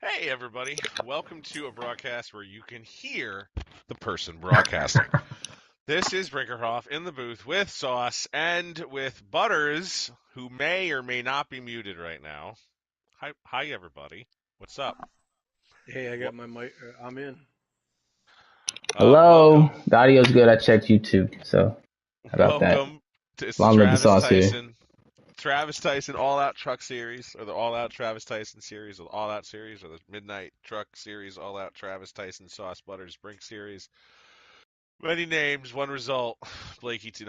Hey, everybody. Welcome to a broadcast where you can hear the person broadcasting. This is Brinkerhoff in the booth with Sauce and with Butters, who may or may not be muted right now. Hi, everybody. What's up? Hey, I got my mic. I'm in. Hello. Welcome. The audio's good. I checked YouTube, so how about that? Welcome. It's the Long live the Travis sauce here. Tyson All Out Truck Series, or the All Out Travis Tyson Series, or the All Out Series, or the Midnight Truck Series, All Out Travis Tyson Sauce Butters Brink Series. Many names, one result. Blakey's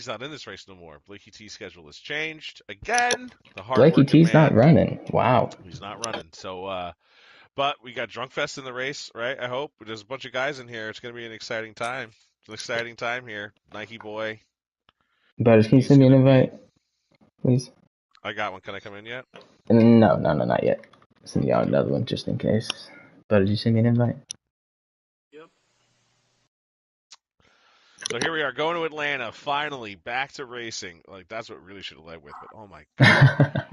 not in this race no more. Blakey T's schedule has changed again. The Blakey hardworking T's not man, running. Wow. he's not running. So, but we got Drunk Fest in the race, right? I hope there's a bunch of guys in here. It's going to be an exciting time. It's an exciting time here. Nike boy, Butters, can you he's send me going an to be. invite, please? I got one. Can I come in yet? No, not yet. Send me out Okay. another one just in case. Butters, you send me an invite? Yep. So here we are going to Atlanta. Finally, back to racing. Like that's what really should have led with. But oh my god.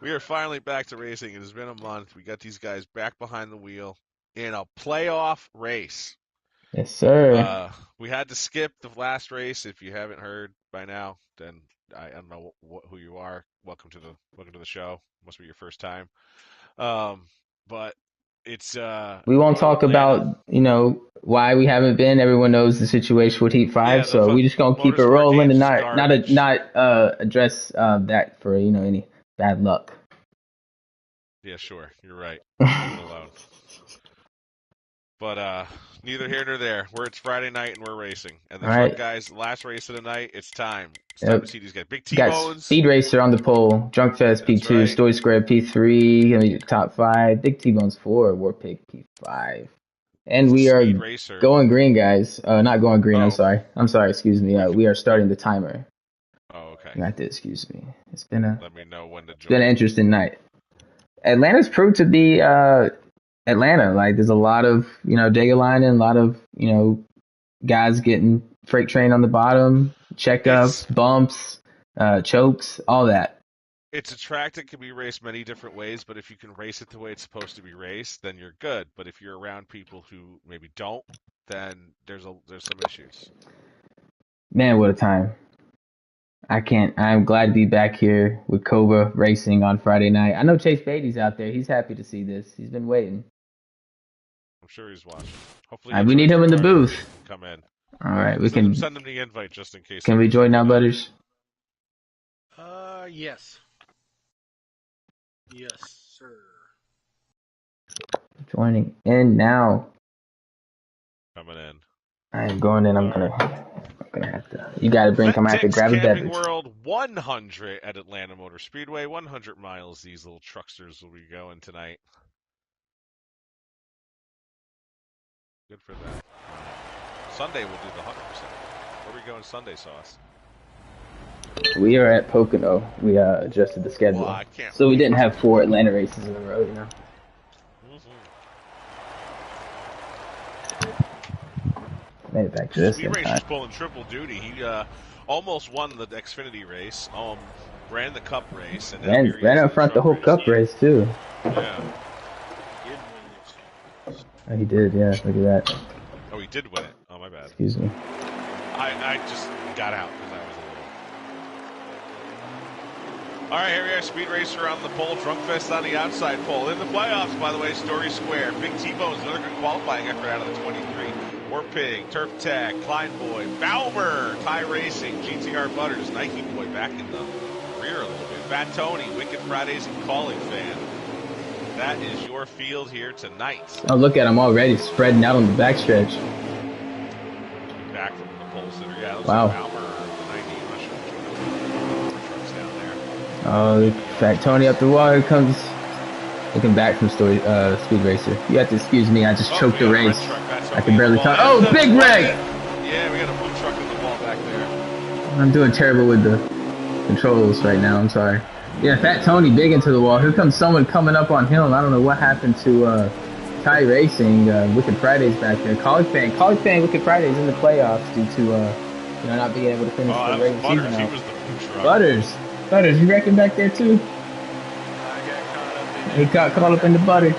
We are finally back to racing. It has been a month. We got these guys back behind the wheel in a playoff race. Yes, sir. We had to skip the last race. If you haven't heard by now, then I don't know who you are. Welcome to the show. Must be your first time. But it's We we're won't going to talk Atlanta. about, why we haven't been. Everyone knows the situation with Heat Yeah, 5, the so we just gonna keep it motorsport rolling games and is not garbage. address that for, any bad luck. Yeah, sure. You're right. Leave it alone. But neither here nor there. It's Friday night and we're racing. And the All fun right. guys, last race of the night, it's time. It's time to Yep. see these guys. Big Got T-Bones. Speed Racer on the pole, Drunk Fest That's P2, right. Story Square P3, gonna be the top 5, Big T-Bones 4, Warpig P5. And It's the we Speed are Racer. going green, guys. Not going green, I'm Oh, sorry. I'm sorry, excuse me. we can. We are Oh, starting the timer. okay. Not to excuse me. It's Let me know when to been an join. interesting night. Atlanta's proved to be Atlanta. Like there's a lot of, data lining, a lot of, guys getting freight train on the bottom, It's checkups, bumps, chokes, all that. it's a track that can be raced many different ways, but if you can race it the way it's supposed to be raced, then you're good. But if you're around people who maybe don't, then there's some issues. Man, what a time. I'm glad to be back here with Cobra racing on Friday night. I know Chase Beatty's out there. He's happy to see this. He's been waiting. I'm sure he's watching. Hopefully he We need joins him in the regardless booth. and can come in. All right, Send him the invite just in case can he we ends up join now, being on. Butters? Yes. Yes, sir. Joining in now. Coming in. I am going in. I'm All right. gonna have to. You gotta bring. I'm gonna have to Ventix grab a Camping beverage. World 100 at Atlanta Motor Speedway. 100 miles these little trucksters will be going tonight. Good for them. Sunday we'll do the 100%. Where are we going Sunday, Sauce? We are at Pocono. We adjusted the schedule, Well, I can't so we wait. didn't have 4 Atlanta races in a row. Made it back to this Speed in time. Racer's pulling triple duty. He almost won the Xfinity race, ran the Cup race, and now here he Ran is in up the front the truck whole race. Cup race too. Yeah. He did win the Xfinity. Oh, he did. Yeah, look at that. Oh, he did win it. Oh, my bad. Excuse me. I just got out because I was a little. All right, here we are. Speed Racer on the pole. Drunk Fest on the outside pole. In the playoffs, by the way, Story Square. Big T-Bones, another good qualifying effort out of the 23. Warpig, Turf Tag, Klein Boy, Baumer, Thai Racing, GTR Butters, Nike Boy back in the rear a little bit. Fat Tony, Wicked Fridays and Calling Fan. That is your field here tonight. Oh, look at him already spreading out on the backstretch. Back from the pole sitter. Yeah, looks Wow. like Baumer, the 90. I'm not sure which trucks down there. Oh, Fat Tony up the wall. Here comes. Looking back from Speed Racer. You have to excuse me. I just choked the race. I can barely talk. Oh, big wreck! Yeah, we got a blue truck in the wall back there. I'm doing terrible with the controls right now. I'm sorry. Yeah, Fat Tony big into the wall. Here comes someone coming up on him. I don't know what happened to Thai Racing. Wicked Fridays back there. College fan, Wicked Fridays in the playoffs due to not being able to finish the regular season out. He was the blue truck. Butters, you reckon back there too? I got caught up in He got caught up in the butter.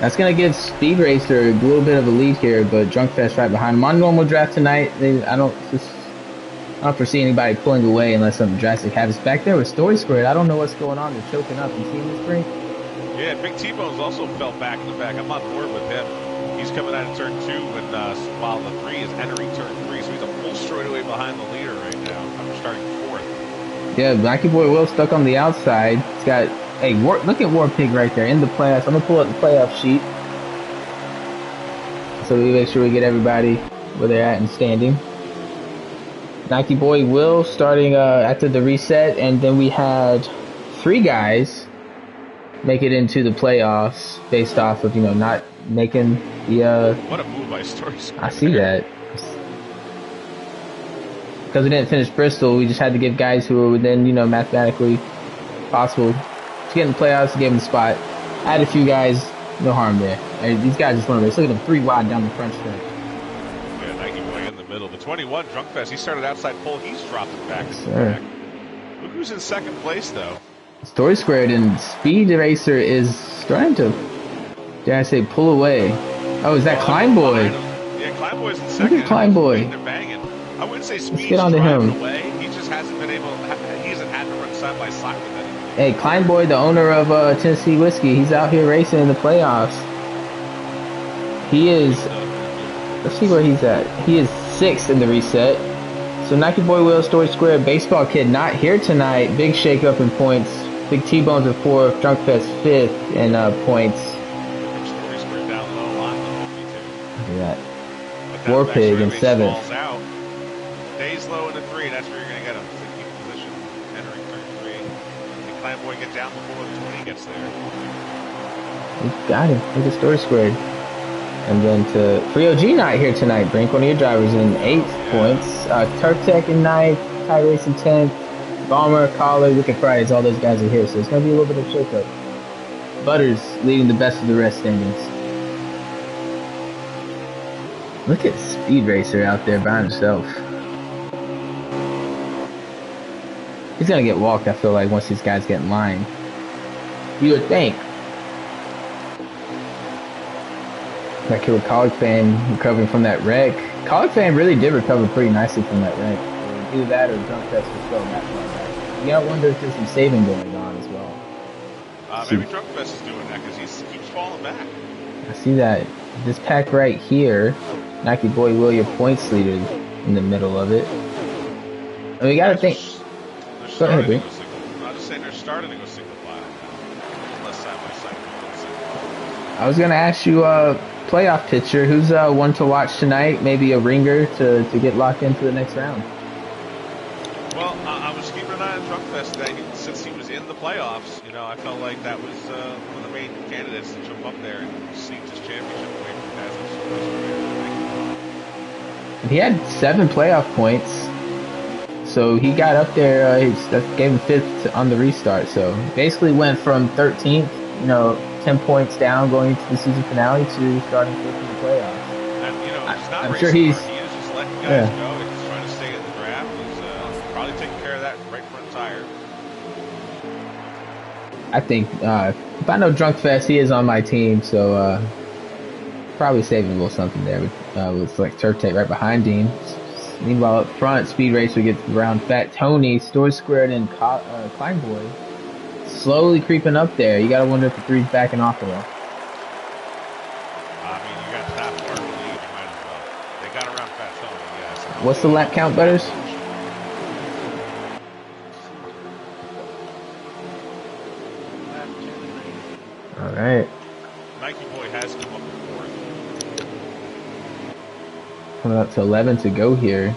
That's gonna give Speed Racer a little bit of a lead here, but Drunk Fest right behind him. On normal draft tonight, I don't foresee anybody pulling away unless something drastic happens. Back there with Story Squared, I don't know what's going on. They're choking up. You see him this break? Yeah, Big T-Bones also fell back in the back. I'm on board with him. He's coming out of turn 2, and while the 3 is entering turn 3, so he's a full straightaway behind the leader right now. I'm starting 4th. Yeah, Blacky Boy Will stuck on the outside. He's got, hey, look at War Pig right there in the playoffs. I'm gonna pull up the playoff sheet so we make sure we get everybody where they're at and standing. Nike Boy Will starting after the reset, and then we had 3 guys make it into the playoffs based off of, you know, not making the what a move by Story Square. I see that. Because we didn't finish Bristol, we just had to give guys who were within, you know, mathematically possible to get in the playoffs, to give them the spot. I had a few guys, no harm there. These guys just want to race. Look at them, 3 wide down the front stretch. Yeah, Nike Boy in the middle. The 21 Drunk Fest, he started outside pole. He's dropping back. Yes, sir. Look who's in second place, though. Story Squared and Speed Racer is starting to, dare I say, pull away. Oh, is that Klein Boy? Yeah, Klein Boy's in second. Look at Klein Boy. They're banging. I wouldn't say Speed's get onto driving him. away. He just hasn't been able. He hasn't had to run side by side with anyone. Hey, Klein Boy, the owner of Tennessee Whiskey, he's out here racing in the playoffs. He is, let's see where he's at. He is 6th in the reset. So Nike Boy Will, Story Square, Baseball Kid not here tonight. Big shake up in points. Big T-Bones at 4th, Drunk Fest 5th in points. Story Square down low on the 52. Look at that. War Pig in 7th. Stays low in the 3, that's where you're going to get him. So keep position entering turn 3. And Clan Boy get down before the 20 gets there. We got him. Look at Story Squared. And then to Free OG not here tonight. Brink, one of your drivers, in 8th points. Turf Tech in 9th. Ty Race in 10th. Bomber, Collar, Wicked Fridays. All those guys are here. So it's going to be a little bit of shake-up. Butters leading the best of the rest standings. Look at Speed Racer out there by himself. He's going to get walked, I feel like, once these guys get in line. You would think. That kid with College Fan recovering from that wreck. College Fan really did recover pretty nicely from that wreck. Either that or Drunk Fest was still that far back. You gotta wonder if there's some saving going on as well. Maybe Drunk Fest is doing that because he keeps falling back. I see that. This pack right here, Nike Boy Will, your points leader in the middle of it. And we gotta think. Go ahead, Brink. I'm just saying they're starting to go single file now. Unless side by side. I was gonna ask you playoff picture. Who's one to watch tonight? Maybe a ringer to get locked into the next round. Well, I was keeping an eye on Drunk Fest today. Since he was in the playoffs, you know, I felt like that was one of the main candidates to jump up there and sneak his championship away from Kazan. He had 7 playoff points, so he got up there. That gave him 5th on the restart. So basically went from 13th, you know, 10 points down going into the season finale to starting 5th in the playoffs. And, you know, he's not I'm racing sure he's hard. He is just letting guys go. He's trying to stay in the draft. He's probably taking care of that right front tire. I think if I know Drunk Fest, he is on my team, so probably saving a little something there with like Turf Tape right behind Dean. Meanwhile, up front, Speed Racer gets around Fat Tony, Story Squared, and Klein Boy slowly creeping up there. You gotta wonder if the 3's backing off at all. I mean, you got that far to lead, you might as well. They got around Fat Tony, yes. What's the lap count, Butters? All right. Nike Boy has come up with 4th. Coming up to 11 to go here. You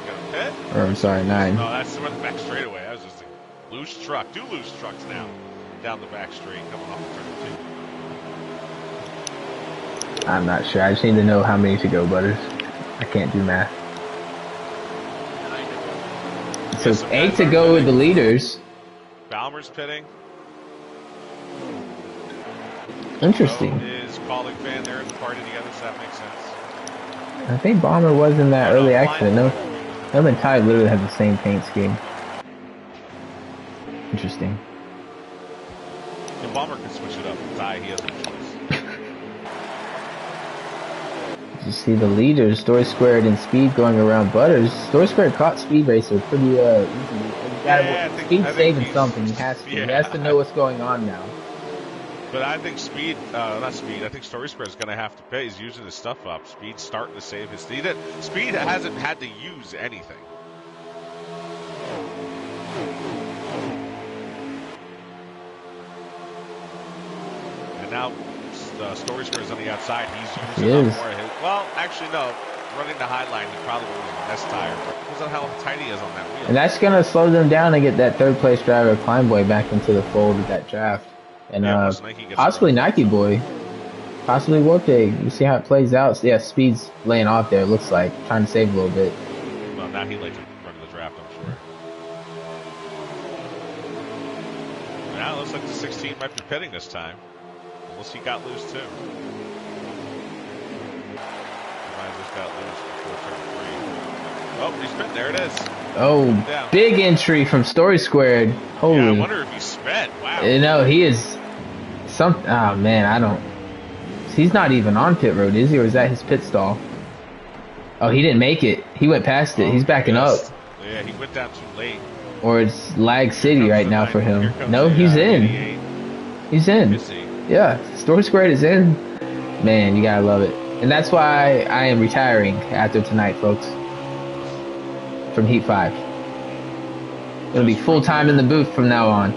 got a pit? Or I'm sorry, 9. No, that's the back straightaway. That was just a loose truck. 2 loose trucks now down the back straight coming off of turn 2. I'm not sure. I just need to know how many to go, Butters. I can't do math. So it's 8 to go with the leaders. Balmer's pitting. Interesting. Is Colleague Fan there in the party together, so that makes sense. I think Bomber was in that early accident. No, him and Ty literally have the same paint scheme. Interesting. The Bomber can switch it up. Ty, he has no choice. You see the leaders, Story Squared and Speed going around Butters. Story Squared caught Speed Racer pretty easily. Speed's saving something. He has to. Yeah. He has to know what's going on now. But I think Speed, not Speed, I think Story Square is going to have to pay. He's using his stuff up. Speed's starting to save his... Speed hasn't had to use anything. And now Story Square is on the outside. He's using up more of his... Well, actually, no. Running the high line, he probably was the best tire. Depends on how tight he is on that wheel. And that's going to slow them down to get that third place driver, Climb Boy, back into the fold of that draft. And possibly Nike Boy. Possibly Warpig. You see how it plays out. So, yeah, Speed's laying off there, it looks like. Trying to save a little bit. Well, now he'd like to run the draft, I'm sure. Now it looks like the 16 might be pitting this time. Unless he got loose, too. Got loose before turn 3. Oh, he's spent. There it is. Oh, big entry from Story Squared. Holy. Yeah, I wonder if he sped. Wow. No, he is. Oh, man, I don't. He's not even on pit road, is he? Or is that his pit stall? Oh, he didn't make it. He went past it. He's backing up. Yeah, he went down too late. Or it's lag city right now for him. No, he's in. He's in. Yeah, Story Squared is in. Man, you gotta love it. And that's why I am retiring after tonight, folks. From Heat 5. It'll be full-time in the booth from now on.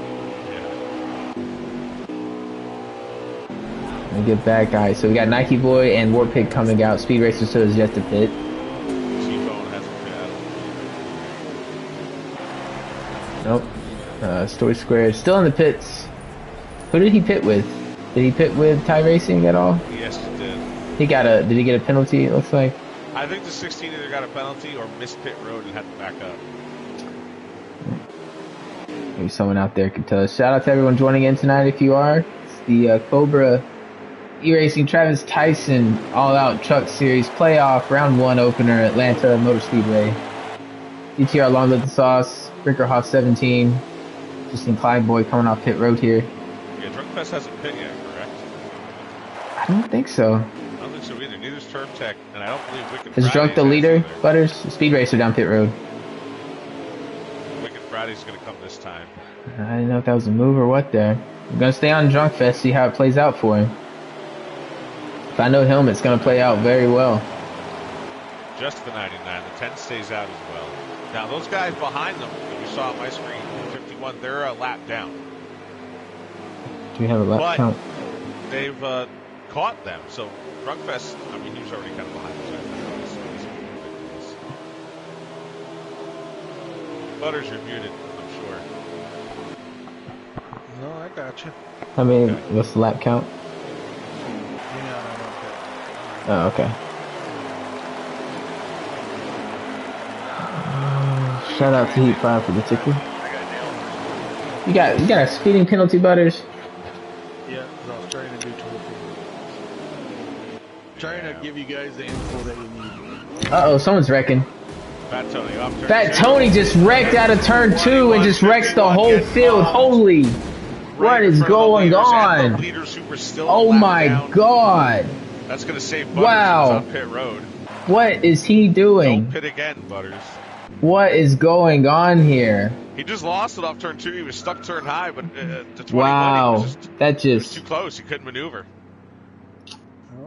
Let me get back, guys. So we got Nike Boy and Warpig coming out. Speed Racer still is yet to pit. Nope. Story Square still in the pits. Who did he pit with? Did he pit with Ty Racing at all? Yes, he did. Did he get a penalty, it looks like? I think the 16 either got a penalty or missed pit road and had to back up. Maybe someone out there could tell us. Shout out to everyone joining in tonight if you are. It's the Cobra E-Racing Travis Tyson All-Out Truck Series Playoff Round 1 opener Atlanta Motor Speedway. DTR Long Live the Sauce, Brinkerhoff 17. Just in Clyde Boy coming off pit road here. Yeah, Drunkfest hasn't pit yet, correct? I don't think so. I don't think so either. Neither's Turf Tech, and I don't believe Wicked Is Drunk the leader, Butters? Speed Racer down pit road. Wicked Friday's going to come this time. I didn't know if that was a move or what there. I'm going to stay on Drunk Fest, see how it plays out for him. If I know him, it's going to play out very well. Just the 99. The 10 stays out as well. Now, those guys behind them that we saw on my screen, 51, they're a lap down. Do we have a lap count? They've caught them. So, Drunkfest, I mean, he was already kind of behind us. Butters, you're muted, I'm sure. No, I got you. I mean, what's the lap count? Yeah, Oh, okay. Shout out to Heat 5 for the ticket. You got a speeding penalty, Butters? Yeah, I was trying to do trying to give you guys the info that you need. Uh-oh, someone's wrecking. Fat Tony off turn Fat Tony just wrecked out of turn 2 and just wrecks the whole field. Holy, what is going on? Oh my god. That's going to save Butters on pit road. What is he doing? Don't pit again, Butters. What is going on here? He just lost it off turn 2. He was stuck turn high, but to 21, wow, he was too close. He couldn't maneuver.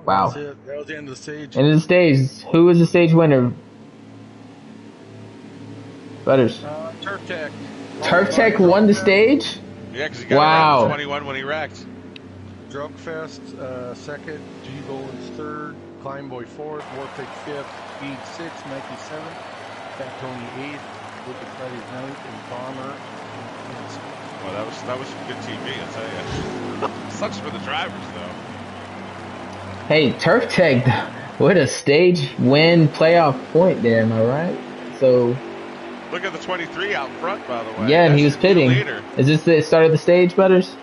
Wow. That was the end of the stage. End of the stage. Who was the stage winner? Butters. Turf Tech. Turf Tech won the stage? Yeah, because he got around 21 when he wrecked. Drunkfest second, G-Bones third, Climb Boy fourth, Warpig fifth, Speed sixth, Nike seventh, Fat Tony eighth, Wicked Friday's ninth, and Bomber. Well, that was some good TV, I'll tell you. Sucks for the drivers, though. Hey, Turf Tech with a stage win playoff point there, am I right? So. Look at the 23 out front, by the way. Yeah, and he was pitting. Is this the start of the stage, Butters?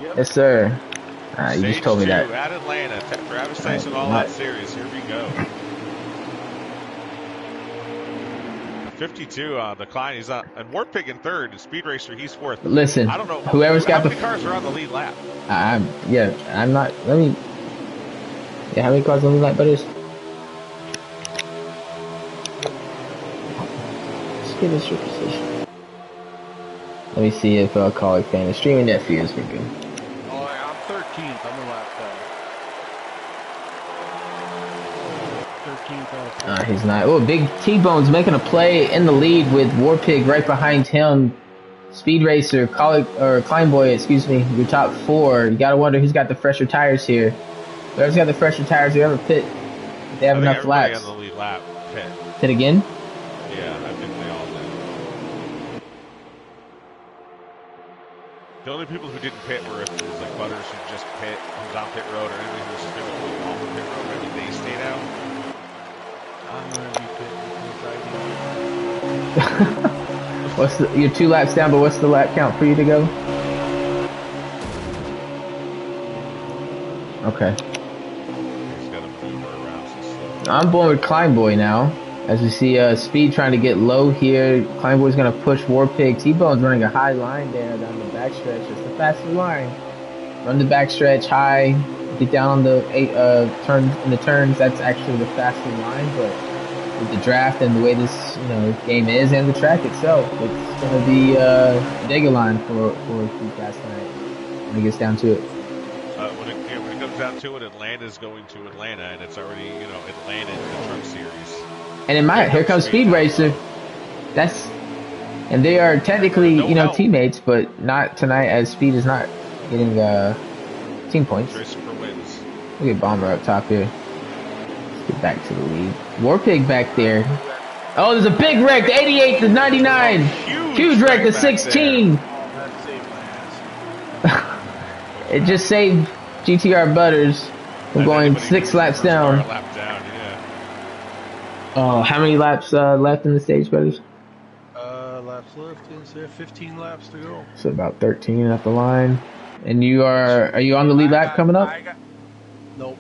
Yep. Yes, sir. You just told me that. At Atlanta, Travis Tyson All Out Series. Here we go. 52 on the Klein. He's on, and Warpig in third, and Speed Racer, he's fourth. Listen, I don't know. whoever's got how many cars are on the lead lap? I'm not. Let me. Yeah, how many cars on the lead lap, Butters? Let's get this your position. Let me see if Colleague Fan is streaming that fears for good. Oh, I'm 13th. I'm a lap down. 13th. He's not. Oh, Big T-Bone's making a play in the lead with Warpig right behind him. Speed Racer, Kleinboy, excuse me, your top four. You gotta wonder who's got the fresher tires here. Whoever's got the fresher tires, whoever pit, if they have enough laps. On the lead lap pit. Pit again? Yeah, I think they all did. The only people who didn't pit were if it was like Butters who just pit, who's on pit road, or anybody who was just going to go off the pit road. Maybe they stayed out. I'm gonna be pitting. You're 2 laps down, but what's the lap count for you to go? Okay. He's got to maneuver around some stuff. I'm going with Kleinboy now. As we see Speed trying to get low here. Kleinboy's going to push Warpig. T-Bone's running a high line there down the backstretch. Just the fastest line. Run the backstretch high. Get down on the turns. That's actually the faster line, but with the draft and the way this game is and the track itself, it's going to be a digger line for Speed Fast tonight when it gets down to it. When it comes down to it, Atlanta's going to Atlanta, and it's already Atlanta in the Truck Series. And here comes Speed Racer. And they are technically teammates, but not tonight as Speed is not getting team points. Wins. Look at Bomber up top here. Get back to the lead. Warpig back there. Oh, there's a big wreck. The 88 to 99. Huge wreck to 16. It just saved GTR Butters from going 6 laps down. Oh, how many laps left in the stage, Butters? Laps left is there 15 laps to go. So about 13 at the line. And are you on the lead lap coming up? Nope.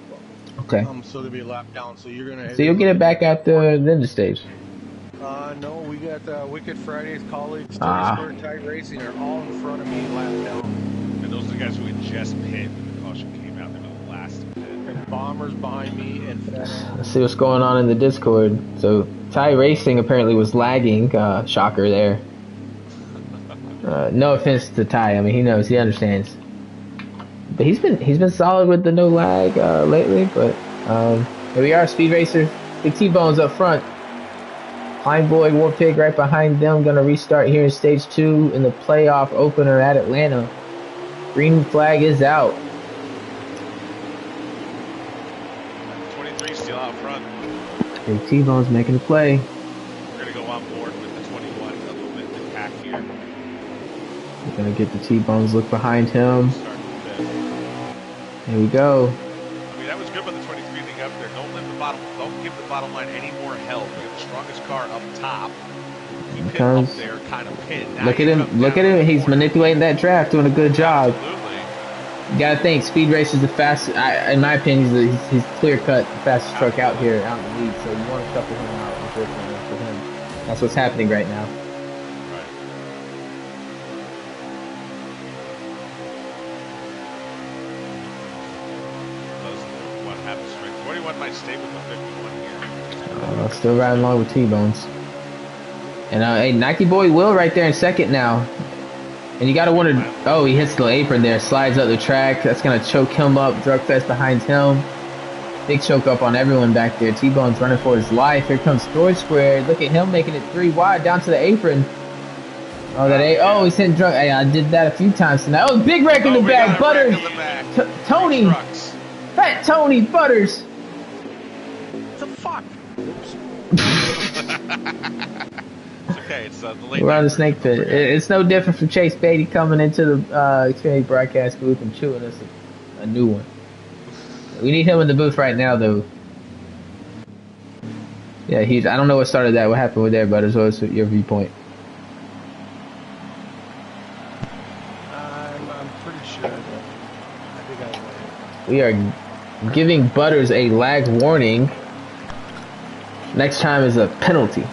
Okay. I'm still gonna be a lap down, so you're gonna. So you'll get it back at the end of stage. No, we got Wicked Fridays, colleagues, Square Tide Racing are all in front of me, lap down. And those are the guys who had just pit when the caution came out. They were the last to pit. And Bombers behind me, and let's see what's going on in the Discord. So Ty Racing apparently was lagging. Shocker there. No offense to Ty. I mean, he knows, he understands. But he's been solid with the no lag lately. But here we are, Speed Racer, Big T-Bones up front. Kleinboy, Warpig right behind them. Gonna restart here in stage 2 in the playoff opener at Atlanta. Green flag is out. 23 still out front. Big T-Bones making the play. We're gonna go on board with the 21 a little bit in pack here. We're gonna get the T-Bones look behind him. Here we go. I mean, that was good by the 23 thing up there. Don't give the bottom line any more help. We have the strongest car up top. Keep him up there, kind of pinned. Look at him. Look at him. He's manipulating that draft, doing a good job. Absolutely. You gotta think, Speed Racer's the fastest. In my opinion, he's clear cut the fastest truck out here, out in the lead. So you want to couple him out, unfortunately, for him. That's what's happening right now. Might stay with the 51 here. Still riding along with T-Bones. And hey, Nike Boy Will right there in second now. And you gotta wonder, oh, he hits the apron there, slides up the track. That's gonna choke him up. Drugfest behind him. Big choke up on everyone back there. T-Bone's running for his life. Here comes Story Square. Look at him making it 3 wide down to the apron. Oh, he's hitting drunk. Hey, I did that a few times tonight. Oh, big wreck in the back. Butters. Tony. Fat Tony Butters. It's okay. It's the late. We're on the snake pit. It's no different from Chase Beatty coming into the Xfinity broadcast booth and chewing us a new one. We need him in the booth right now, though. Yeah, I don't know what started that. What happened with there, Butters? What's your viewpoint? I'm pretty sure. I think I win. We are giving Butters a lag warning. Next time is a penalty.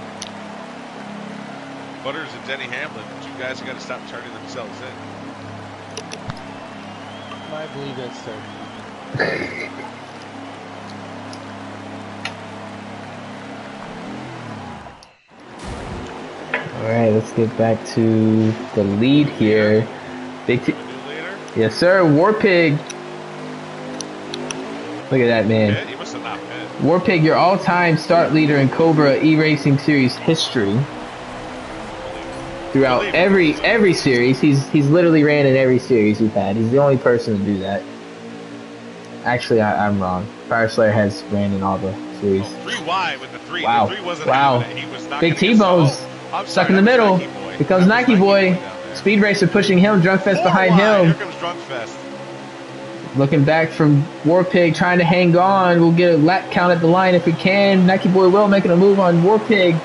Butters and Denny Hamlin, two guys who got to stop turning themselves in. I believe that's so. All right, let's get back to the lead here. Big T. Yes, sir. Warpig. Look at that, man. He must have not been. Warpig, your all-time start leader in Cobra E-Racing Series history. Throughout every series, he's literally ran in every series we've had. He's the only person to do that. Actually, I'm wrong. Fire Slayer has ran in all the series. 3 wide with the 3. Wow. The 3 wasn't Wow. having it. He was not Big gonna get T-Bone's I'm stuck sorry, in the that middle. was Nike Boy. Here comes That was Nike Boy. down there. Speed Racer pushing him. Drunkfest 4 behind wide. him. Here comes Drunkfest. Looking back from Warpig, trying to hang on. We'll get a lap count at the line if we can. Nike Boy Will making a move on Warpig.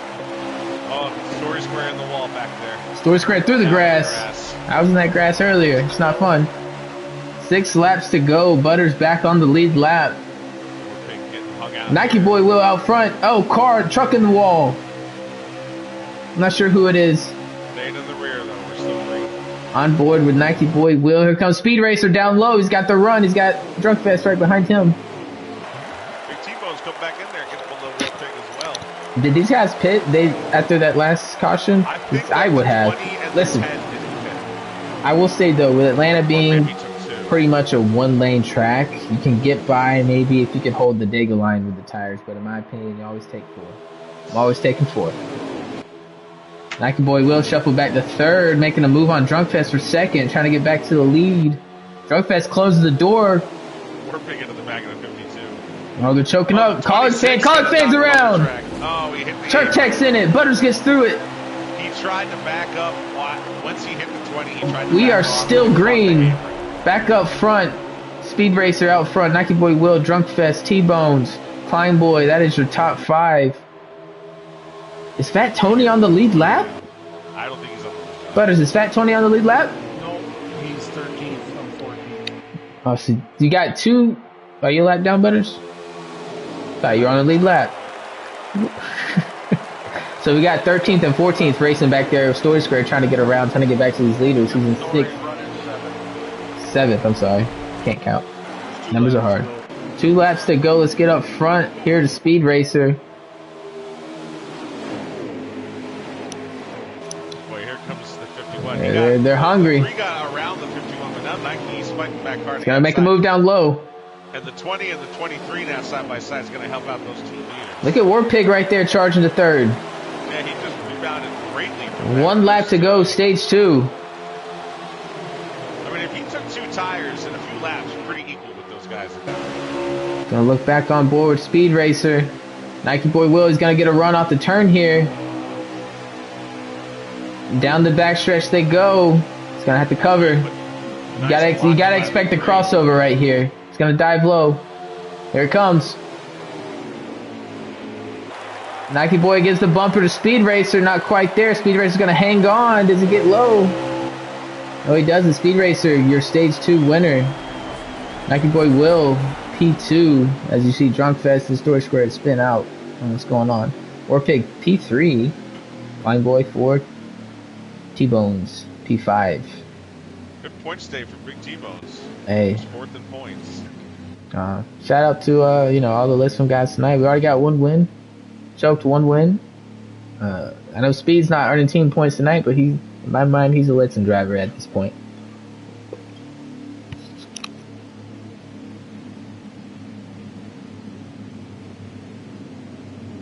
Oh, story square in the wall back there. Story square through the Down grass. I was in that grass earlier. It's not fun. 6 laps to go. Butters back on the lead lap. Warpig getting hung out Nike there. Boy Will out front. Oh, truck in the wall. I'm not sure who it is. Staying in the rear though. We're still green. On board with Nike Boy Will. Here comes Speed Racer down low. He's got the run. He's got Drunkfest right behind him. Big T-Bone's come back in there and gets below Warpig as well. Did these guys pit? After that last caution? I would have. Listen, I will say though, with Atlanta being pretty much a one-lane track, you can get by maybe if you can hold the Dega line with the tires. But in my opinion, you always take 4. I'm always taking 4. Nike Boy Will shuffle back to 3rd, making a move on Drunkfest for 2nd, trying to get back to the lead. Drunkfest closes the door. Warpig into the back of the 52. Oh, they're choking up. College fans around. Oh, he hit the Turk Tech's in it. Butters gets through it. He tried to back up. Once he hit the 20, he tried to We back are off. still green. Back up front. Speed Racer out front. Nike Boy Will, Drunkfest, T-Bones, Klein Boy. That is your top 5. Is Fat Tony on the lead lap? I don't think he's on the lead. Butters, is Fat Tony on the lead lap? No, he's 13th. I'm 14th. Oh, so you got 2. Are you a lap down, Butters? Thought you were on the lead lap. So we got 13th and 14th racing back there. Story Square trying to get around, trying to get back to these leaders. He's in 6th. 7th, I'm sorry. Can't count. Numbers are hard. 2 laps to go. Let's get up front here to Speed Racer. Boy, here comes the 51. They're hungry. He got around the 51, but now Nike is fighting back hard. He's gonna make a move down low. And the 20 and the 23 now side by side is going to help out those 2 leaders. Look at Warpig right there charging to 3rd. Yeah, he just rebounded greatly. From 1 lap to go, stage 2. I mean, if he took 2 tires in a few laps, pretty equal with those guys. Gonna look back on board with Speed Racer. Nike Boy Will is gonna get a run off the turn here. Down the backstretch they go. He's gonna have to cover. You gotta expect a crossover right here. He's gonna dive low. Here it comes. Nike Boy gives the bumper to Speed Racer. Not quite there. Speed Racer's gonna hang on. Does he get low? No, he doesn't. Speed Racer, your stage 2 winner. Nike Boy Will, P2. As you see, Drunkfest and Story Square spin out. What's going on? Warpig, P3. Fine Boy, 4. T-Bones, P5. Good points day for Big T-Bones. Hey. 4th in points. Shout out to all the Lisbon guys tonight. We already got 1 win. Choked 1 win. I know Speed's not earning team points tonight, but in my mind, he's a Litson driver at this point.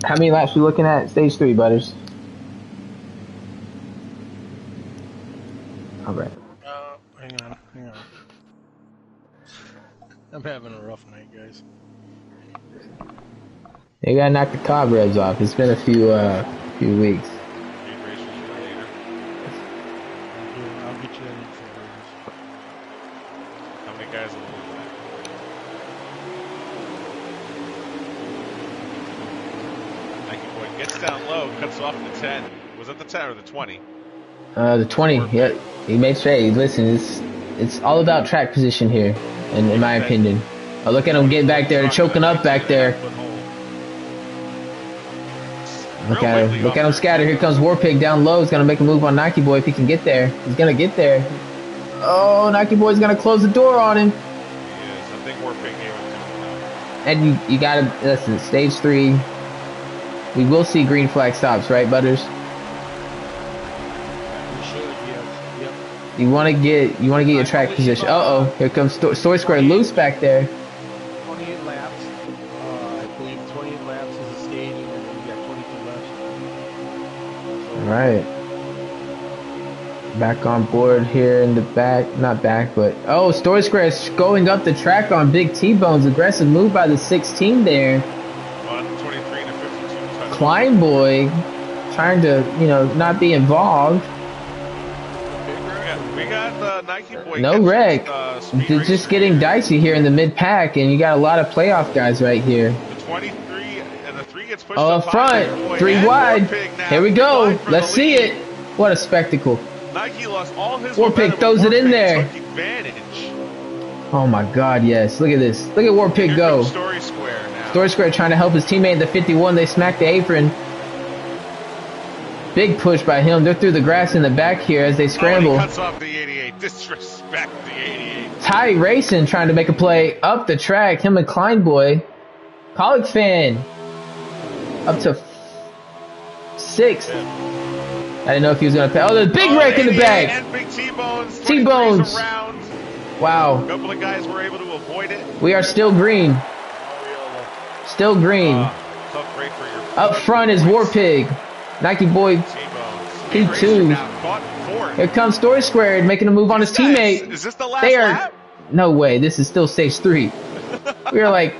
How many laps we looking at stage 3, Butters? All right. Hang on. I'm having a rough night, guys. You gotta knock the cobwebs off. It's been a few weeks. Speed Racer's your leader. I'll get you that info. How many guys in the lead? Nike Boy gets down low, cuts off the 10. Was that the 10 or the 20? The 20. Yeah, he made straight. Listen, it's all about track position here, in my opinion. Look at him get back there, choking up back there. Look at him scatter. Here comes Warpig down low. He's gonna make a move on Nike Boy if he can get there. He's gonna get there. Oh, Nike Boy's gonna close the door on him. He is. I think Warpig gave it to him. And you gotta listen. Stage 3. We will see green flag stops, right, Butters? We should, yes. Yep. You wanna get your track position. Here comes Story Square loose back there. 28 laps. I believe 28 laps is a stage, and then we got 22 left. All right. Back on board here in the back. Not back, but... Oh, Story Square is going up the track on Big T-Bones. Aggressive move by the 16 there. 123 to 52. Klein Boy trying to, not be involved. We got Nike Boy. No wreck. They're just getting dicey here in the mid-pack, and you got a lot of playoff guys right here. The 23 and the 3 gets pushed up front. 3 wide. Here we go. Let's see it. What a spectacle. Nike lost all his Warpig throws it in there. Took advantage. Oh my God, yes. Look at this. Look at Warpig go. Story Square now. Story Square trying to help his teammate, the 51. They smack the apron. Big push by him. They're through the grass in the back here as they scramble. He cuts off the 88. Disrespect the 88. Ty Racing trying to make a play up the track. Him and Klein Boy. College fan. Up to 6. Yeah. I didn't know if he was going to pay. Oh, there's a big wreck in the back. And big T-Bones. T-Bones. Wow. A couple of guys were able to avoid it. We are still green. Still green. Tough break for your Up front is Warpig. Nike Boy P2. Here comes Story Squared making a move on his teammate. Is this the last lap? No way. This is still stage 3. We are like,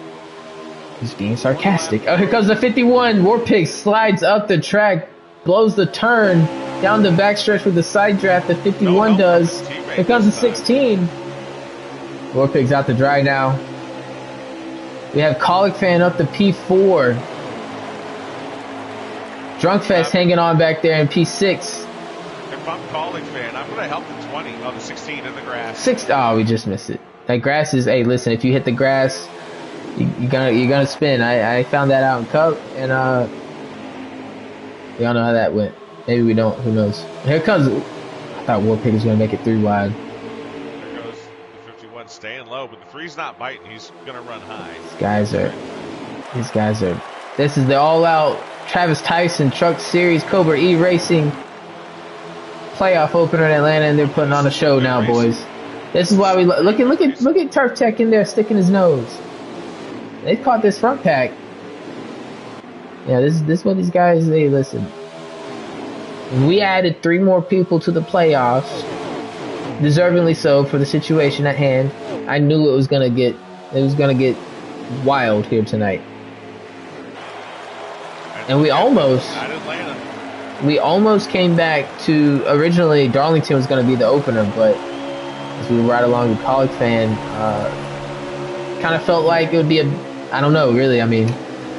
he's being sarcastic. Oh, here comes the 51. Warpig slides up the track. Blows the turn down the backstretch with the side draft. The 51 does. Here comes the 16. Warpig's out to dry now. We have Colic Fan up to P4. Drunkfest hanging on back there in P6. If I'm Colic Fan, I'm going to help the 20 on the 16 in the grass. Oh, we just missed it. That grass is, hey, listen, if you hit the grass, you're gonna spin. I found that out in Cup, and we all know how that went. Maybe we don't. Who knows? Here comes. I thought Warpig was going to make it 3 wide. There goes the 51 staying low, but the 3's not biting. He's going to run high. These guys are. This is the all-out Travis Tyson Truck Series Cobra E Racing playoff opener in Atlanta, and they're putting on a show now, boys. This is why we look at Turf Tech in there sticking his nose. They caught this front pack. Yeah, this is what these guys, they listen. We added 3 more people to the playoffs, deservingly so for the situation at hand. I knew it was gonna get wild here tonight, and we almost came back to originally Darlington was gonna be the opener, but as we ride along with Colic Fan, kind of felt like it would be I don't know, really. I mean,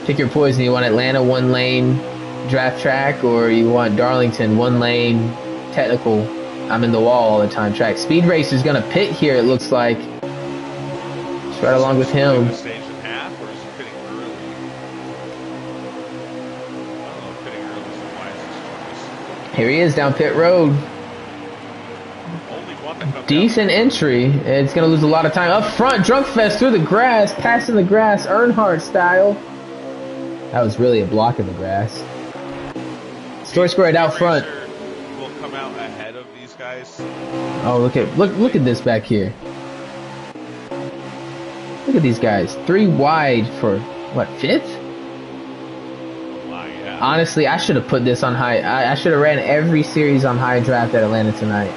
pick your poison. You want Atlanta 1 lane draft track, or you want Darlington 1 lane technical, I'm in the wall all the time track. Speed Racer's gonna pit here, it looks like. Just right along with him. Here he is down pit road. Decent entry. It's gonna lose a lot of time. Up front, Drunkfest through the grass, passing the grass, Earnhardt style. That was really a block in the grass. Story Squared out front. Will come out ahead of these guys. Oh, look at this back here. Look at these guys. 3 wide for what, 5th? Wow, yeah. Honestly, I should have put this on high. I should have ran every series on high draft at Atlanta tonight.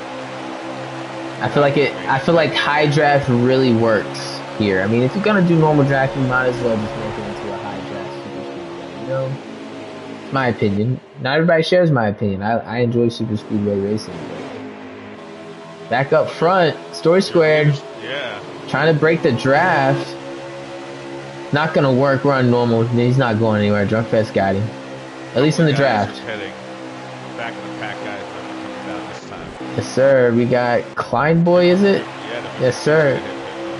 I feel like high draft really works here. I mean, if you're gonna do normal draft, you might as well just make it into a high draft super speedway. You know, it's my opinion. Not everybody shares my opinion. I enjoy super speedway racing. But back up front, Story Squared. Yeah. Trying to break the draft. Not gonna work. We're on normal. He's not going anywhere. Drunkfest got him. At least in the draft. Back in the pack guys are coming down this time. Yes, sir. We got Klein Boy, is it? Yeah. Yes, sir.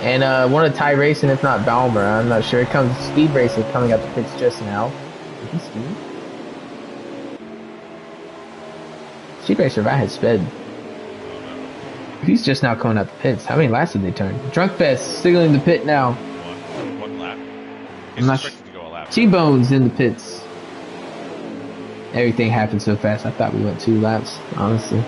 And one of Ty Racing, if not Balmer. I'm not sure. It comes Speed Racer coming up the pits just now. Is he Speed? Speed Racer, if I had sped. He's just now coming out the pits. How many laps did they turn? Drunk Fest signaling the pit now. One lap. I'm not expected to go a lap. T-Bone's in the pits. Everything happened so fast. I thought we went 2 laps, honestly.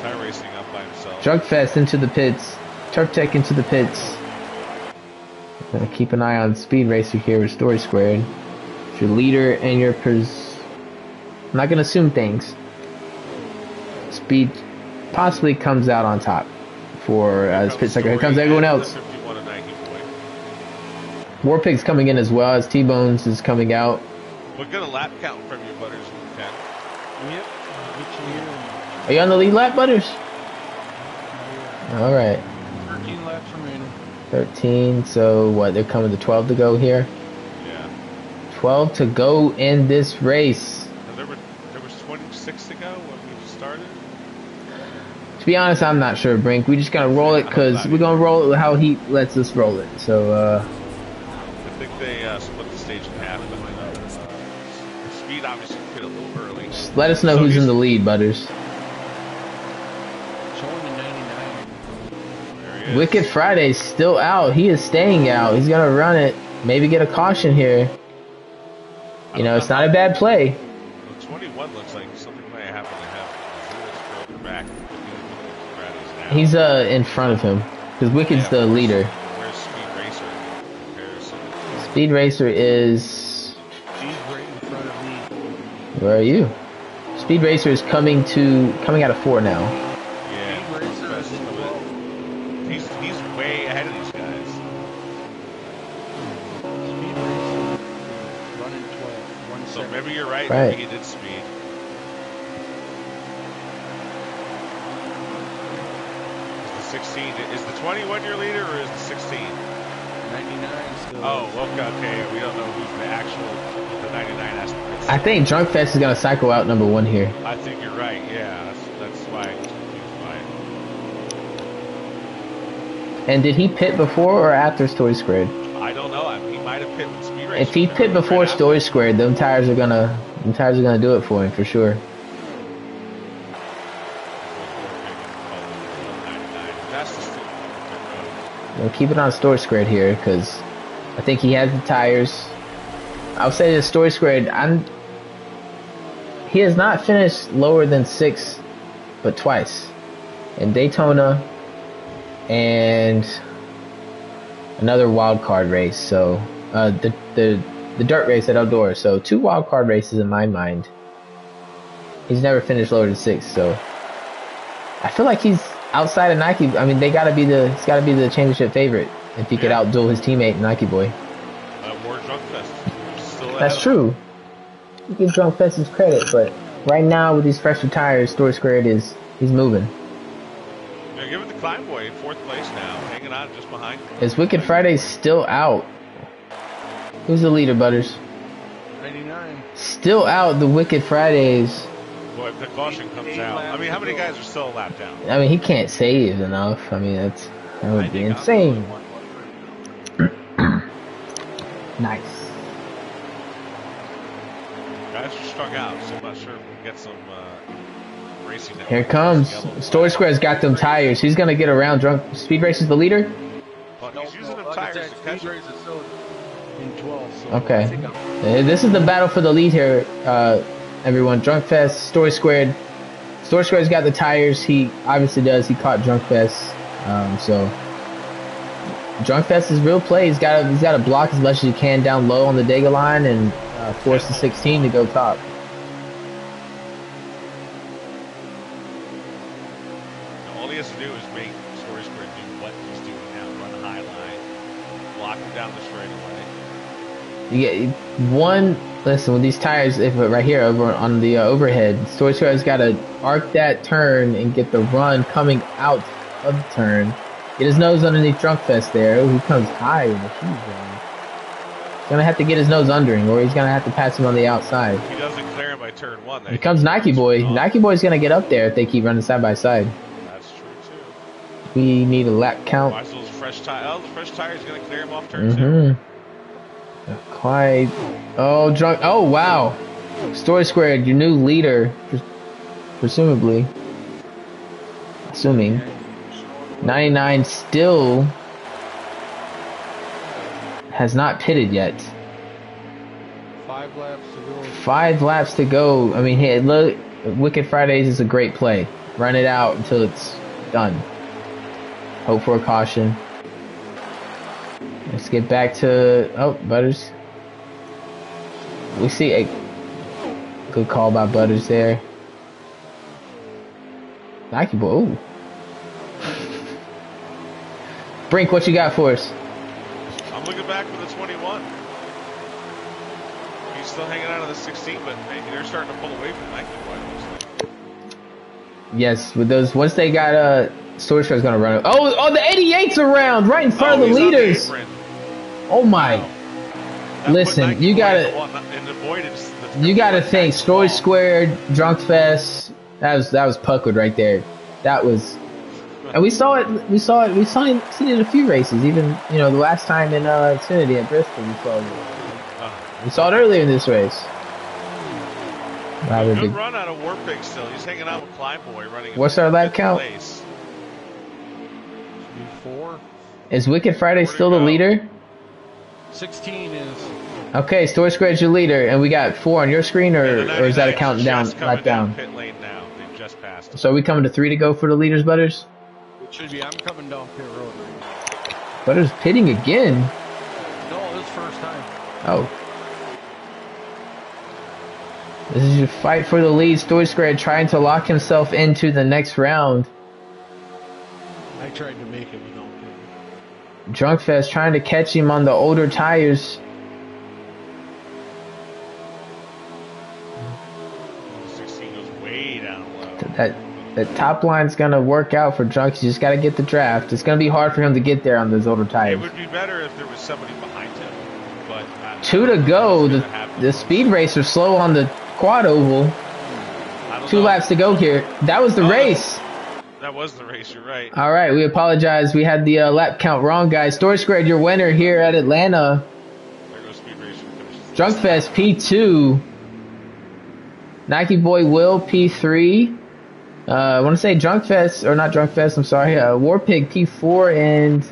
Tire racing up by himself. Drunk Fest into the pits. Turf Tech into the pits. Gonna keep an eye on Speed Racer here with Story Squared. It's your leader and your I'm not gonna assume things. Speed possibly comes out on top for his pit sector. Here comes everyone else. Warpig's coming in as well as T-Bones is coming out. We'll get a lap count from you, Butters. Yep. Are you on the lead lap, Butters? All right. 13 laps remaining. 13. So what? They're coming to 12 to go here. Yeah. 12 to go in this race. And there was 26 to go when we started. To be honest, I'm not sure, Brink. We just gotta roll it because we're gonna roll it with how he lets us roll it. So, I think they split the stage in half. But Speed obviously hit a little early. just let us know who's in the lead, Butters. Showing the 99. There he is. Wicked Friday's still out. He is staying out. He's gonna run it. Maybe get a caution here. You know, it's not a bad play. The 21 looks like something might happen to him. Back. He's in front of him because Wicked's the leader. Where's Speed Racer in comparison? Speed Racer is. She's right in front of me. Where are you? Speed Racer is coming out of 4 now. Yeah. Speed Racer is in 12. He's way ahead of these guys. Speed Racer running 12. 1 So second. maybe you're right. Right. Maybe he did speed. Is the 16? Is the 21 your leader or is the 16? 99 still. Oh, okay. We don't know who's the actual 99 aspect. I think Drunk Fest is gonna cycle out number 1 here. I think you're right. Yeah, that's why I was confused by it. And did he pit before or after Story Squared? I don't know. He might have pit with Speed Racer. If he pit before Story Squared, them tires are gonna do it for him for sure. We'll keep it on Story Squared here because I think he has the tires. I'll say the Story Squared. He has not finished lower than 6, but twice in Daytona and another wild card race. So the dirt race at Eldora. So 2 wild card races in my mind. He's never finished lower than 6. So I feel like he's outside of Nike. I mean, he's got to be the championship favorite if he could outduel his teammate Nike Boy. More Drunk Fest. Still That's true. You give Drunk Fest his credit, but right now with these fresher tires, Story Squared he's moving. Yeah, give it to Climb Boy in 4th place now, hanging on just behind. Is Wicked Friday still out? Who's the leader, Butters? 99. Still out. The Wicked Fridays. Boy, if the caution comes out, I mean, how many guys are still a lap down? I mean, he can't save enough. I mean, that would be insane. Nice. Guys are strung out, so I'm not sure if we can get some racing. Here it comes. Story Square's got them tires. He's gonna get around. Drunk Speed Race is the leader. But he's using them Like I tires said, to catch Speed him. Racer's still in 12. So Okay. I think This is the battle for the lead here, everyone. Drunk Fest, Story Squared. Story Squared's got the tires. He obviously does. He caught Drunk Fest. So Drunk Fest is real play. He's got to block as much as he can down low on the Dega line and force the 16 to go top. All he has to do is make Story Square do what he's doing now. Run the high line. Block him down the straightaway. You get one. Listen, with these tires, if right here over on the overhead, Story Square's got to arc that turn and get the run coming out of the turn. Get his nose underneath Drunk Fest there. Ooh, he comes high in the shoes zone. He's gonna have to get his nose under him, or he's gonna have to pass him on the outside. If he doesn't clear him by turn 1, Here comes Nike Boy. Nike Boy's gonna get up there if they keep running side by side. That's true too. We need a lap count. Watch those fresh tires. Oh, the fresh tire is going to clear him off turn 2. Quite. Oh, Drunk. Oh, wow. Story Squared, your new leader, presumably. Assuming. 99 still has not pitted yet. 5 laps to go. 5 laps to go. I mean, hey, look, Wicked Fridays is a great play. Run it out until it's done. Hope for a caution. Let's get back to Butters. We see a good call by Butters there. Nike boy. Ooh. Brink, what you got for us? I'm looking back for the 21. He's still hanging out of the 16, but they're starting to pull away from Nike boy. Yes, with those, once they got Story Squared's gonna run it. Oh, the 88's around right in front of the leaders. Oh my! Wow. Listen, you gotta think Story Squared, Drunk Fest. That was Puckwood right there. That was, and we saw it. Seen it in a few races. Even the last time in Xfinity at Bristol, we saw it. We saw it earlier in this race. Good run out of Warpig still. He's hanging out with Kleinboy running. What's our lap count? 4. Is Wicked Friday still the leader? 16 is. Okay, Story Squared's your leader, and we got 4 on your screen, or is that a count down, lap down? Pit lane now. They just passed. So are we coming to 3 to go for the leaders, Butters? It should be. I'm coming down pit road right now. Butters pitting again. No, this is first time. Oh. This is your fight for the lead. Story Squared trying to lock himself into the next round. I tried to make it without pit. Drunkfest trying to catch him on the older tires. That top line's gonna work out for Drunk. You just gotta get the draft. It's gonna be hard for him to get there on those older tires. It would be better if there was somebody behind him. But 2 to go. The speed racers slow on the quad oval. 2 laps to go here. That was the race. That was the race. You're right. All right, we apologize. We had the lap count wrong, guys. Story Squared, your winner here at Atlanta. There goes speed racer. Drunkfest P2. Nike Boy Will P3. I want to say Drunkfest, or not Drunkfest, I'm sorry. Warpig P4, and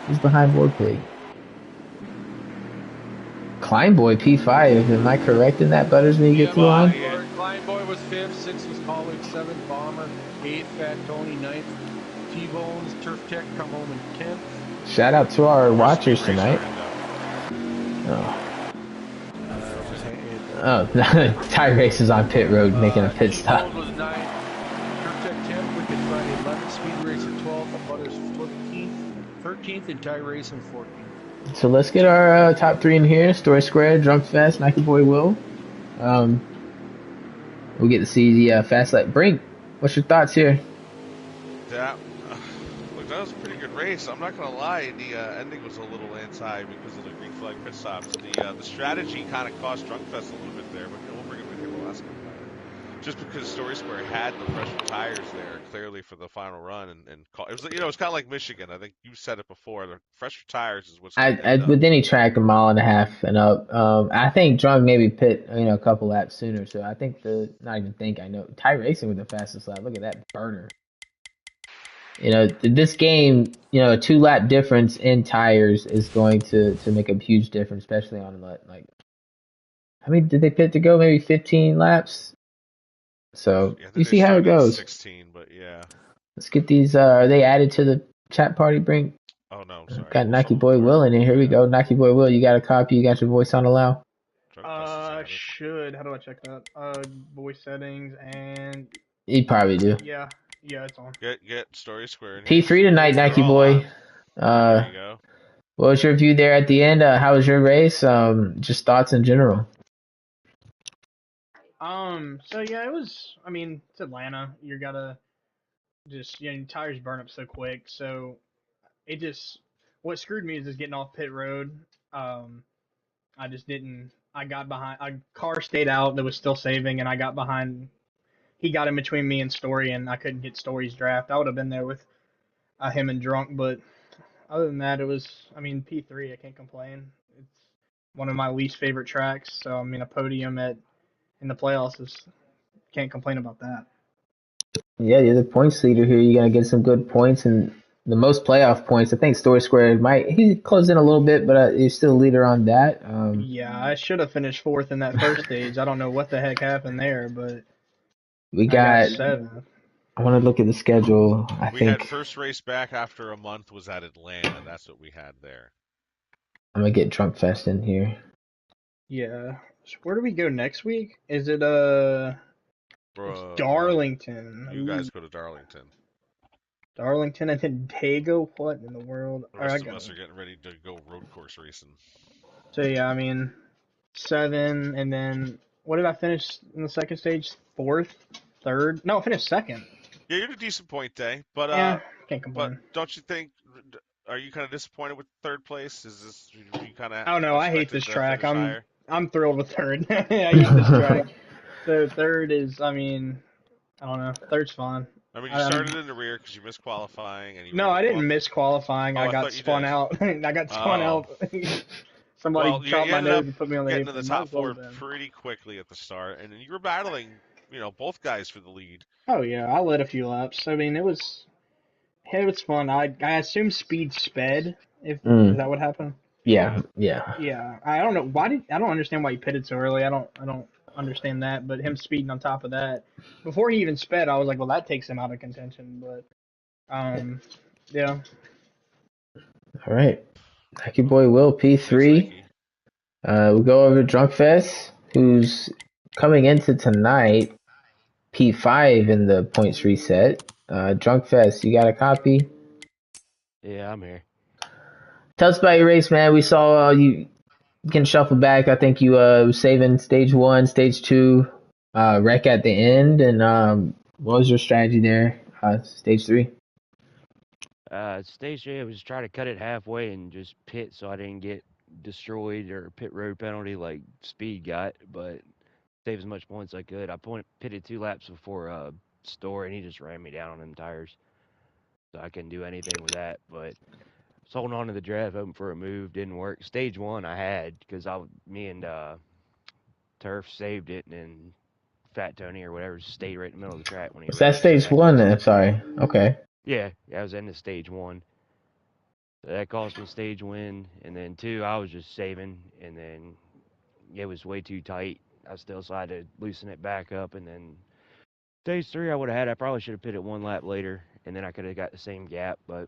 who's behind Warpig? Kleinboy P5. Am I correct in that, Butters, when you get to the line? Kleinboy was 5th, 6th was Colleague, 7th Bomber, 8th Fat Tony, 9th T-Bones, Turf Tech come home in 10th. Shout out to our watchers tonight. Oh, Tire Race is on pit road making a pit stop. Was 9th, Turf Tech 10th, Wicked Friday 11th, Speed Racer 12th, Butters 13th, and Tire Racing 14th. So let's get our top 3 in here. Story Square, Drunk Fest, Nike Boy Will. We get to see the Fast Lap. Brink, what's your thoughts here? That was a pretty good race. I'm not gonna lie, the ending was a little anti because of the green flag pit stops. The strategy kind of cost Drunkfest a little bit there, but we'll bring it with you. We'll ask him about it. Just because Story Square had the pressure tires there clearly for the final run, and it was it's kind of like Michigan. I think you said it before. The fresher tires is what's with any track 1.5 miles and up. I think Drunk maybe pit a couple laps sooner. So I think I know Tire Racing with the fastest lap. Look at that burner. This game, a 2-lap difference in tires is going to make a huge difference, especially on like. How many did they pit to go? Maybe 15 laps. So you see how it goes. 16, but yeah. Let's get these. Are they added to the chat party, Brink? Oh no, sorry. Got Nike Boy Will in here. Here we go. Nike Boy Will, you got a copy. You got your voice on allow. Should. How do I check that? Voice settings and. You probably do. Yeah, it's on. Get Story Square in P3 tonight, Nike Boy. There you go. What was your view there at the end? How was your race? Just thoughts in general. So yeah, it was. I mean, it's Atlanta. You gotta just tires burn up so quick. So it just what screwed me is just getting off pit road. I just didn't. I got behind. A car stayed out that was still saving, and I got behind. He got in between me and Story, and I couldn't get Story's draft. I would have been there with him and Drunk, but other than that, it was. I mean, P3. I can't complain. one of my least favorite tracks. So I mean, a podium in the playoffs is can't complain about that. Yeah, you're the points leader here. You're gonna get some good points and the most playoff points. I think Story Squared he closed in a little bit, but you're still leader on that. Yeah, I should have finished fourth in that first stage. I don't know what the heck happened there, but We I got got. seventh. I want to look at the schedule. I We had think first race back after a month was at Atlanta. That's what we had there. I'm gonna get Drunk Fest in here. Yeah. So where do we go next week? Is it It's Bro, Darlington. you Ooh, guys go to Darlington. Darlington and then Dago. What in the world? The All right, I rest of got us it. are getting ready to go road course racing. So yeah, I mean, seven, and then what did I finish in the second stage? Fourth, third? No, I finished second. Yeah, you're at a decent point day, Yeah, can't but complain. don't you think? Are you kind of disappointed with third place? Is this you kind of I don't know. I hate expected this to track. finish higher? I'm thrilled with third. I hate this track. So third is, I mean, I don't know. Third's fine. I mean, you I'm started in the rear because you missed qualifying and you were no, able I to didn't qualify. miss qualifying. Oh, I I got thought you spun did. out. I got spun Oh, out. Somebody well, chopped you my ended nose up and put me on the getting to the apron. Might top as well four have been. pretty quickly at the start, and you were battling, both guys for the lead. Oh yeah, I led a few laps. I mean, it was fun. I assume speed sped. If is Mm, that what happened? yeah, Yeah. yeah. Yeah. I don't know I don't understand why he pitted so early. I don't understand that. But him speeding on top of that before he even sped, I was like, well, that takes him out of contention. But yeah. All right. Thank you, boy. Will Thanks, P3. Nike. We'll go over Drunk Fest, who's coming into tonight. P5 in the points reset. Drunk Fest, you got a copy? Yeah, I'm here. Tell us about your race, man. We saw you getting shuffled back. I think you was saving stage one, stage two, wreck at the end. And what was your strategy there? Stage three. Stage three, I was trying to cut it halfway and just pit so I didn't get destroyed or pit road penalty like Speed got, but save as much points as I could. Pitted 2 laps before Store, and he just ran me down on them tires, so I couldn't do anything with that. But I was holding on to the draft, hoping for a move. Didn't work. Stage one, I had because me and Turf saved it, and then Fat Tony or whatever stayed right in the middle of the track when he Was that wrecked. So stage that one? cost me. I'm sorry. Okay. Yeah, I was in the stage one. That cost me stage win, and then two, I was just saving, and then it was way too tight. I still decided to loosen it back up, and then stage three, I would have had. I probably should have pit it 1 lap later, and then I could have got the same gap. But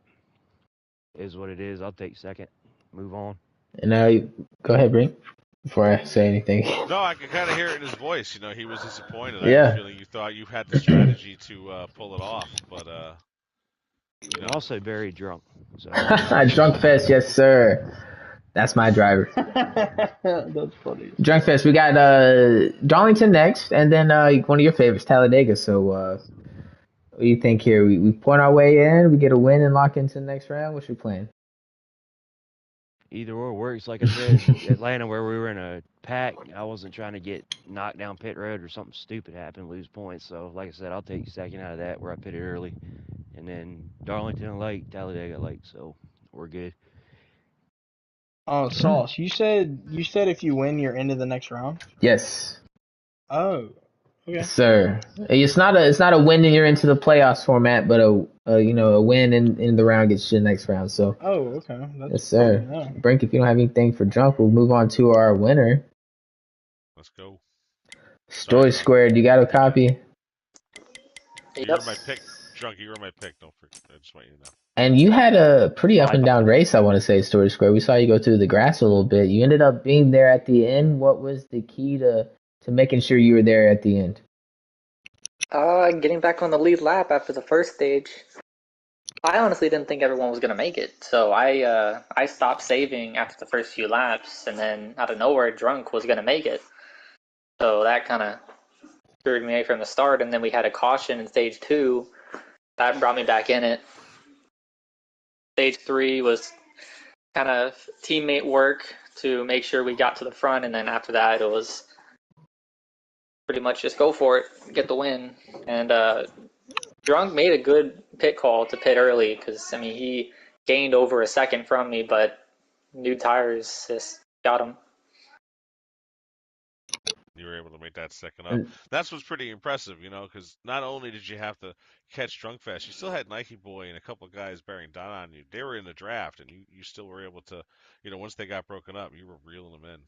it is what it is. I'll take second. Move on. And now go ahead, Brink, before I say anything. No, I could kind of hear it in his voice. He was disappointed. I have a Yeah. feeling you thought you had the strategy to pull it off, but you I'm know, also very drunk, so Drunk Fest, yes, sir. That's my driver. That's funny. Drunk Fest. We got Darlington next, and then one of your favorites, Talladega. So, what do you think here? We point our way in, we get a win and lock into the next round. What's your plan? either or works. Like I said, Atlanta, where we were in a pack, I wasn't trying to get knocked down pit road or something stupid happen, lose points. So, like I said, I'll take second out of that where I pitted early, and then Darlington Lake, Talladega Lake. So we're good. Oh, Sauce, you said if you win, you're into the next round. Yes, Oh, okay. sir. It's not a win and you're into the playoffs format, but a win in the round gets you the next round. So, Oh, okay. That's yes, good to sir. know. Brink, if you don't have anything for drunk, we'll move on to our winner. let's go. Sorry, Story drunk. Squared. You got a copy? You were my pick, drunk. You were my pick. Don't forget. I just want you to know. And you had a pretty up I and thought down race, I want to say, Story Square. We saw you go through the grass a little bit. You ended up being there at the end. What was the key to making sure you were there at the end? Getting back on the lead lap after the first stage. I honestly didn't think everyone was gonna make it, so I stopped saving after the first few laps, and then out of nowhere, Drunk was gonna make it. So that kind of screwed me from the start, and then we had a caution in stage two. That brought me back in it. Stage three was kind of teammate work to make sure we got to the front, and then after that, it was pretty much just go for it, get the win. And Drunk made a good pit call to pit early because, I mean, he gained over a second from me, but new tires just got him. you were able to make that second up. That's what's pretty impressive, because not only did you have to catch Drunkfest, you still had Nike Boy and a couple of guys bearing down on you. They were in the draft, and you still were able to, once they got broken up, you were reeling them in.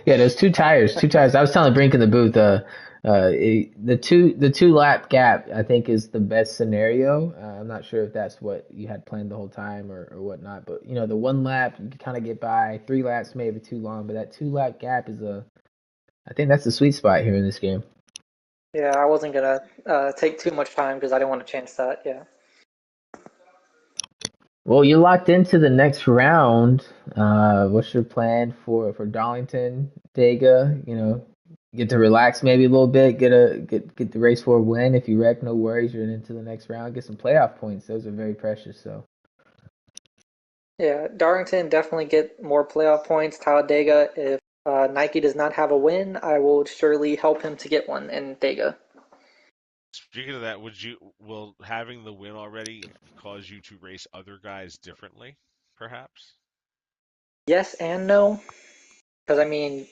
Yeah, those two tires. I was telling Brink in the booth, the two lap gap I think is the best scenario. I'm not sure if that's what you had planned the whole time or whatnot, but the 1 lap you can kind of get by. 3 laps maybe too long, but that 2 lap gap is I think that's the sweet spot here in this game. Yeah, I wasn't gonna take too much time because I didn't want to chance that. Yeah. Well, you're locked into the next round. What's your plan for Darlington, Dega? Get to relax maybe a little bit, get the race for a win. If you wreck, no worries. You're into the next round. Get some playoff points. Those are very precious. So. Yeah, Darlington definitely get more playoff points. Talladega, if Nike does not have a win, I will surely help him to get one in Dega. Speaking of that, will having the win already cause you to race other guys differently, perhaps? Yes and no, because I mean,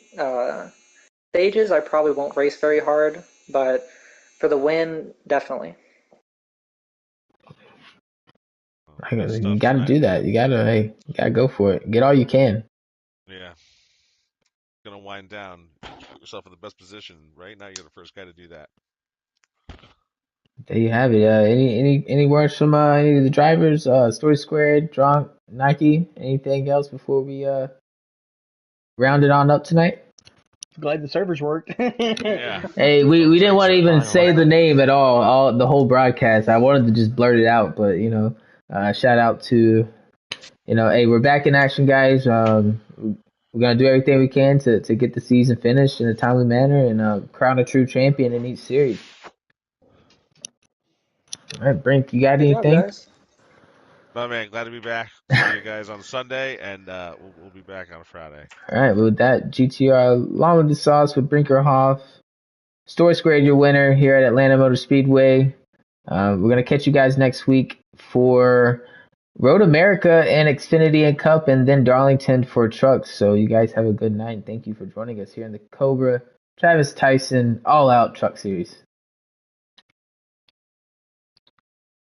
stages I probably won't race very hard, but for the win, definitely. Good You stuff. got to do that. You gotta go for it. Get all you can. Yeah. Gonna wind down, put yourself in the best position. Right now, you're the first guy to do that. There you have it. Any words from any of the drivers? Story Squared, Drunk, Nike. Anything else before we round it on up tonight? Glad the servers worked. Yeah. Hey, we didn't want to even say Finally. the name at all the whole broadcast. I wanted to just blurt it out, but shout out to hey, we're back in action, guys. We're gonna do everything we can to get the season finished in a timely manner and crown a true champion in each series. All right, Brink, you got Good job, anything? guys. No, man, glad to be back. See you guys on Sunday, and we'll be back on Friday. All right, well, with that, GTR along with the sauce with Brinkerhoff. Story Squared, your winner here at Atlanta Motor Speedway. We're going to catch you guys next week for Road America and Xfinity and Cup, and then Darlington for trucks. So you guys have a good night. Thank you for joining us here in the Cobra Travis Tyson All Out Truck Series.